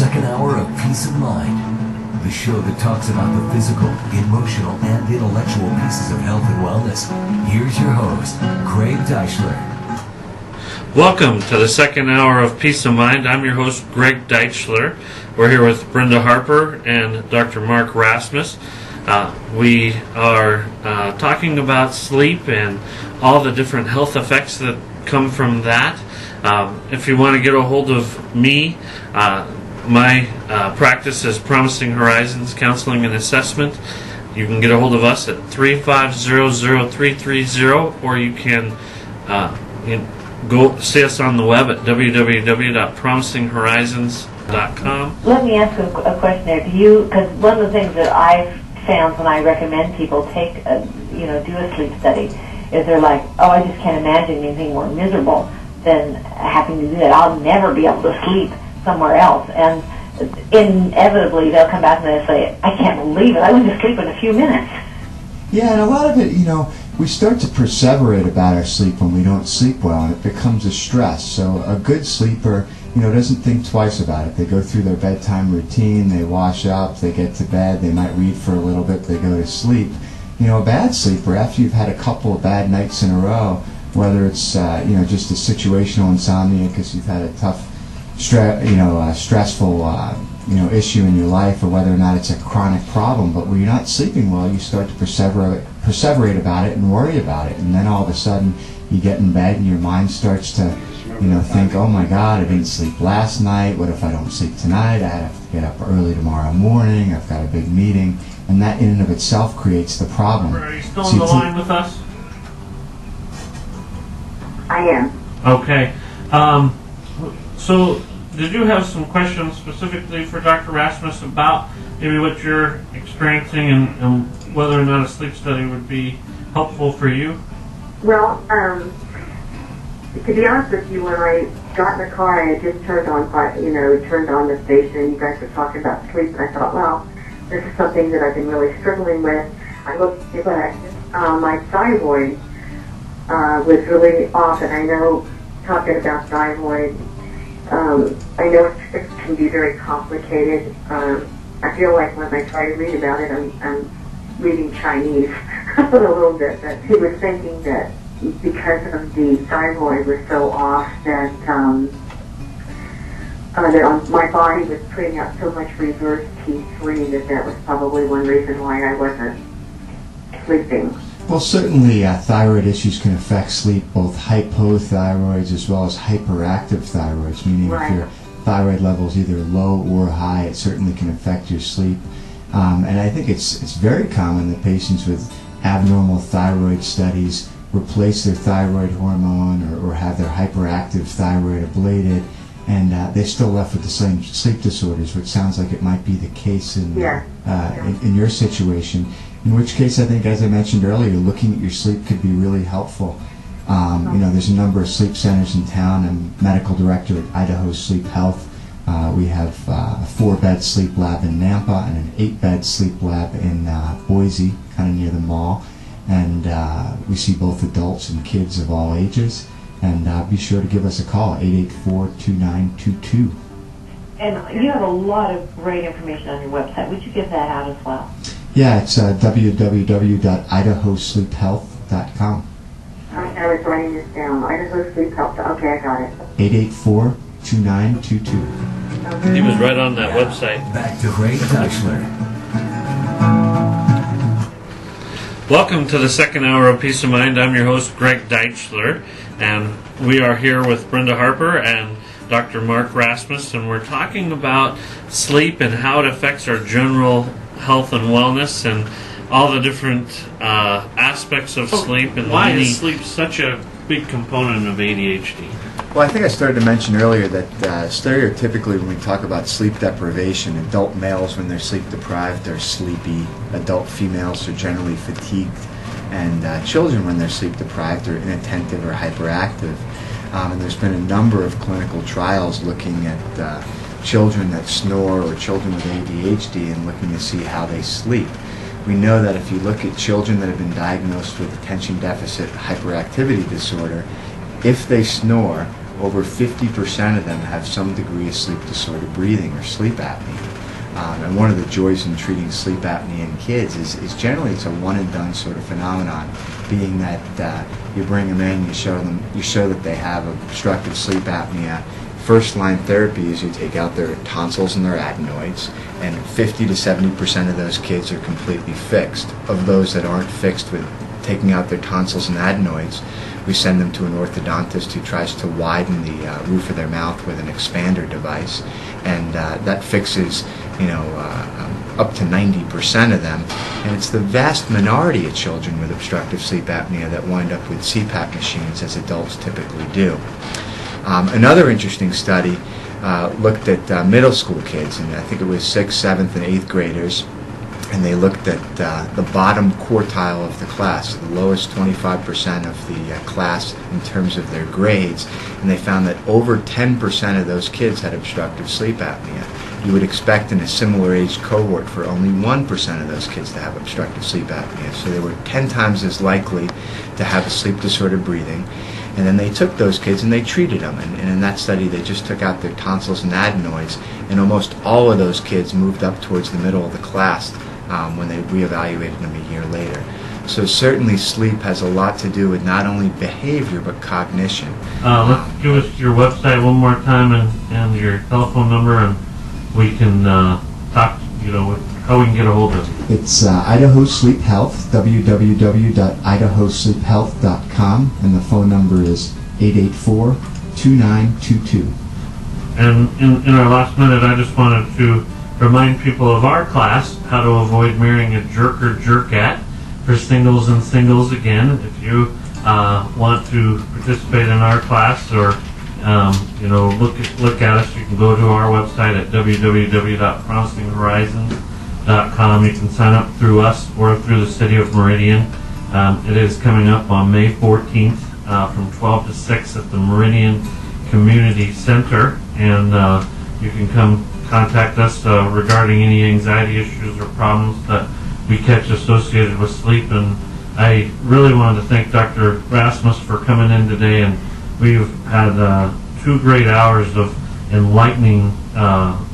second hour of Peace of Mind, the show that talks about the physical, emotional, and intellectual pieces of health and wellness. Here's your host, Greg Deichler. Welcome to the second hour of Peace of Mind. I'm your host, Greg Deichler. We're here with Brenda Harper and Dr. Mark Rasmus. We are talking about sleep and all the different health effects that come from that. If you want to get a hold of me, my practice is Promising Horizons Counseling and Assessment. You can get a hold of us at 3500330, or you can go see us on the web at www.promisinghorizons.com. Let me ask a question there. Because one of the things that I've found when I recommend people do a sleep study, is they're like, oh, I just can't imagine anything more miserable than having to do that. I'll never be able to sleep somewhere else. And inevitably they'll come back and they'll say, I can't believe it. I went to sleep in a few minutes. Yeah, and a lot of it, we start to perseverate about our sleep when we don't sleep well, and it becomes a stress. So a good sleeper, doesn't think twice about it. They go through their bedtime routine, they wash up, they get to bed, they might read for a little bit, they go to sleep. A bad sleeper, after you've had a couple of bad nights in a row, whether it's just a situational insomnia because you've had a tough, stressful issue in your life, or whether or not it's a chronic problem, but when you're not sleeping well, you start to perseverate about it and worry about it, and then all of a sudden you get in bed and your mind starts to think, oh my God, I didn't sleep last night, what if I don't sleep tonight, I have to get up early tomorrow morning, I've got a big meeting, and that in and of itself creates the problem. Are you still on the line with us? I am. Okay. So did you have some questions specifically for Dr. Rasmus about maybe what you're experiencing and whether or not a sleep study would be helpful for you? Well, to be honest with you, when I got in the car, I had just turned on the station. You guys were talking about sleep, and I thought, well, this is something that I've been really struggling with. I looked at my thyroid was really off, and I know talking about thyroid, I know it can be very complicated. I feel like when I try to read about it, I'm reading Chinese a little bit. But he was thinking that because of the thyroid was so off that my body was putting out so much reverse T3 that was probably one reason why I wasn't sleeping. Well, certainly thyroid issues can affect sleep, both hypothyroids as well as hyperactive thyroids, meaning Right. if your thyroid level is either low or high, it certainly can affect your sleep. And I think it's very common that patients with abnormal thyroid studies replace their thyroid hormone or have their hyperactive thyroid ablated, and they're still left with the same sleep disorders, which sounds like it might be the case in your situation. In which case, I think, as I mentioned earlier, looking at your sleep could be really helpful. There's a number of sleep centers in town. I'm medical director at Idaho Sleep Health. We have a 4-bed sleep lab in Nampa and an 8-bed sleep lab in Boise, kind of near the mall. And we see both adults and kids of all ages. And be sure to give us a call, 884-2922. And you have a lot of great information on your website. Would you give that out as well? Yeah, it's www.idahosleephealth.com. I was writing this down. Idaho Sleep Health. Okay, I got it. 884-2922. He was right on that website. Back to Greg Deichler. Welcome to the second hour of Peace of Mind. I'm your host, Greg Deichler, and we are here with Brenda Harper and Dr. Mark Rasmus, and we're talking about sleep and how it affects our general health and wellness and all the different aspects of sleep. And why is sleep such a big component of ADHD? Well, I think I started to mention earlier that stereotypically when we talk about sleep deprivation, adult males when they're sleep deprived are sleepy, adult females are generally fatigued, and children when they're sleep deprived are inattentive or hyperactive. And there's been a number of clinical trials looking at children that snore or children with ADHD and looking to see how they sleep. We know that if you look at children that have been diagnosed with attention deficit hyperactivity disorder, if they snore over 50% of them have some degree of sleep disorder breathing or sleep apnea. And one of the joys in treating sleep apnea in kids is generally it's a one and done sort of phenomenon, being that you bring them in, you show that they have obstructive sleep apnea. First line therapy is you take out their tonsils and their adenoids, and 50 to 70% of those kids are completely fixed. Of those that aren't fixed with taking out their tonsils and adenoids, we send them to an orthodontist who tries to widen the roof of their mouth with an expander device, and that fixes up to 90% of them, and it's the vast minority of children with obstructive sleep apnea that wind up with CPAP machines, as adults typically do. Another interesting study looked at middle school kids, and I think it was 6th, 7th, and 8th graders, and they looked at the bottom quartile of the class, the lowest 25% of the class in terms of their grades, and they found that over 10% of those kids had obstructive sleep apnea. You would expect in a similar age cohort for only 1% of those kids to have obstructive sleep apnea, so they were 10 times as likely to have a sleep disordered breathing. And then they took those kids and they treated them, and in that study they just took out their tonsils and adenoids, and almost all of those kids moved up towards the middle of the class when they reevaluated them a year later. So certainly sleep has a lot to do with not only behavior but cognition. Let's give us your website one more time and your telephone number, and we can talk, how we can get a hold of you. It's Idaho Sleep Health, www.idahosleephealth.com, and the phone number is 884-2922. And in our last minute, I just wanted to remind people of our class, how to avoid marrying a jerk or jerkette, for singles and singles again. If you want to participate in our class or look at us, you can go to our website at www.promisinghorizons.com. You can sign up through us or through the City of Meridian. It is coming up on May 14th from 12 to 6 at the Meridian Community Center, and you can come contact us regarding any anxiety issues or problems that we catch associated with sleep. And I really wanted to thank Dr. Rasmus for coming in today, and we've had 2 great hours of enlightening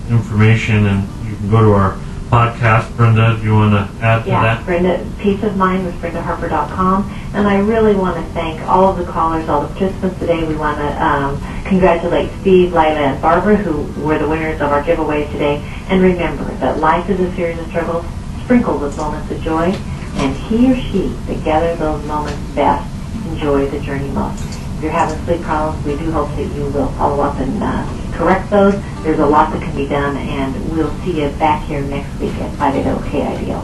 information, and you can go to our podcast. Brenda, do you want to add to that? Yeah, Brenda, Peace of Mind with BrendaHarper.com. And I really want to thank all of the callers, all the participants today. We want to congratulate Steve, Lila, and Barbara, who were the winners of our giveaway today. And remember that life is a series of struggles sprinkled with moments of joy, and he or she that gathers those moments best enjoys the journey most. If you're having sleep problems, we do hope that you will follow up and correct those. There's a lot that can be done, and we'll see you back here next week at 580 KIDO.